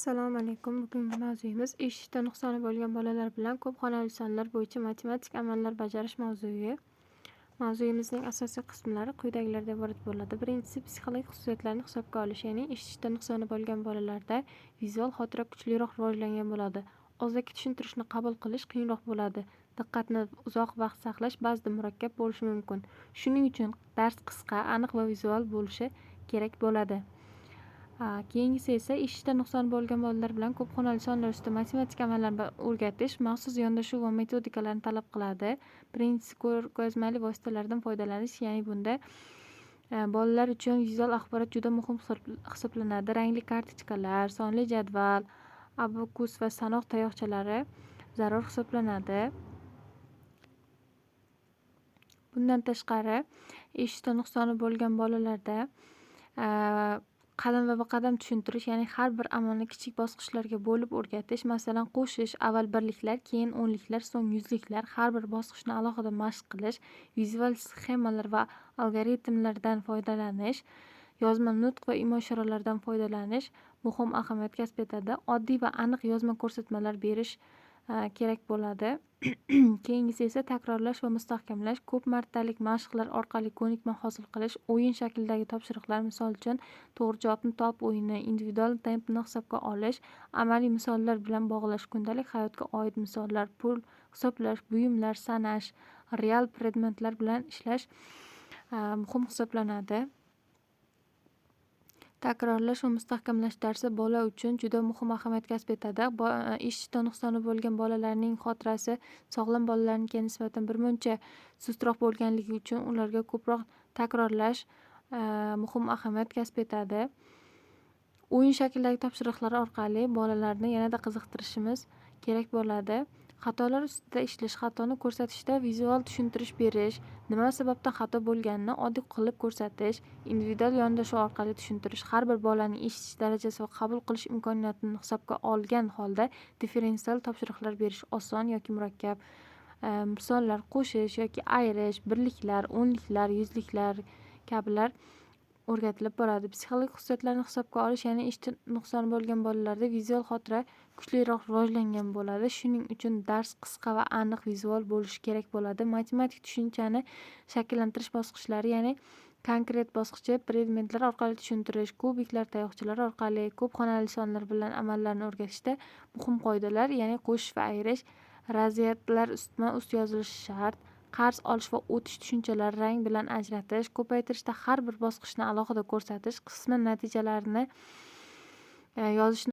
Assalomu alaykum. Bugungi mavzuyimiz eshitishda nuqsoni bo'lgan bolalar bilan ko'p xonali sonlar bo'yicha matematik amallar bajarish mavzuyi. Mavzuyimizning asosiy qismlari quyidagilardan iborat bo'ladi. Birinchisi psixologik xususiyatlarni hisobga olish, ya'ni eshitishda nuqsoni bo'lgan bolalarda vizual xotira kuchliroq rivojlangan bo'ladi. Og'zaki tushuntirishni qabul qilish qiyinroq bo'ladi. Diqqatni uzoq vaqt saqlash ba'zida murakkab bo'lishi mumkin. Shuning uchun dars qisqa, aniq va vizual bo'lishi kerak bo'ladi. Keyingisi esa eshitishda nuqsoni bo'lgan bolalar bilan ko'p xonali sonlar ustida matematik amallarni o'rgatish maxsus yondashuv va metodikalarni talab qiladi. Birinchisi ko'rgazmali vositalardan foydalanish, ya'ni bunda bolalar uchun vizual axborot juda muhim hisoblanadi. Rangli kartochkalar, sonli jadval, abakus va sanoq tayoqchalari zarur hisoblanadi. Bundan tashqari, eshitishda nuqsoni bo'lgan bolalarda qadam va qadam tushuntirish, ya'ni har bir amalni kichik bosqichlarga bo'lib o'rgatish, masalan qo'shish, avval birliklar, keyin o'nliklar, so'ng yuzliklar, har bir bosqichni alohida mashq qilish, vizual sxemalar va algoritmlardan foydalanish, yozma nutq va imo ishoralardan foydalanish muhim ahamiyat kasb etadi. Oddiy va aniq yozma ko'rsatmalar berish kerak bo'ladi. Keyingisi esa takrorlash va mustahkamlash, ko'p martalik mashqlar orqali ko'nikma hosil qilish, o'yin shaklidagi topshiriqlar, misol uchun to'g'ri javobni top o'yini, individual tempni hisobga olish, amaliy misollar bilan bog'lash, kundalik hayotga oid misollar, pul hisoblash, buyumlar sanash, real predmetlar bilan ishlash muhim hisoblanadi. Takrorlash va mustahkamlash darsi bola uchun juda muhim ahamiyat kasb etadi. Eshitishda nuqsoni bo'lgan bolalarning xotirasi sog'lom bolalarnikiga nisbatan birmuncha sustroq bo'lganligi uchun ularga ko'proq takrorlash muhim ahamiyat kasb etadi. O'yin shaklidagi topshiriqlar orqali bolalarni yanada qiziqtirishimiz kerak bo'ladi. Xatolar ustida ishlash, xatoni ko'rsatishda vizual tushuntirish berish, nima sababdan xato bo'lganini oddiy qilib ko'rsatish, individual yondashuv orqali tushuntirish, har bir bolaning eshitish darajasi va qabul qilish imkoniyatini hisobga olgan holda differensial topshiriqlar berish, oson yoki murakkab misollar qo'shish yoki ayirish, birliklar, o'nliklar, yuzliklar kabilar o'rgatilib boradi. Psixologik xususiyatlarni hisobga olish, ya'ni eshitish nuqsoni bo'lgan bolalarda vizual xotira kuchliroq rivojlangan bo'ladi. Shuning uchun dars qisqa va aniq vizual bo'lishi kerak bo'ladi. Matematik tushunchani shakllantirish bosqichlari, ya'ni konkret bosqichi predmetlar orqali tushuntirish, kubiklar, tayoqchalar orqali ko'p xonali sonlar bilan amallarni o'rgatishda muhim qoidalar, ya'ni qo'shish va ayirish, razryadlar ustma-ust yozilishi shart, qarz olish va o'tish tushunchalar rang bilan ajratish, ko'paytirishda har bir bosqichni alohida ko'rsatish, qisma natijalarini yozishni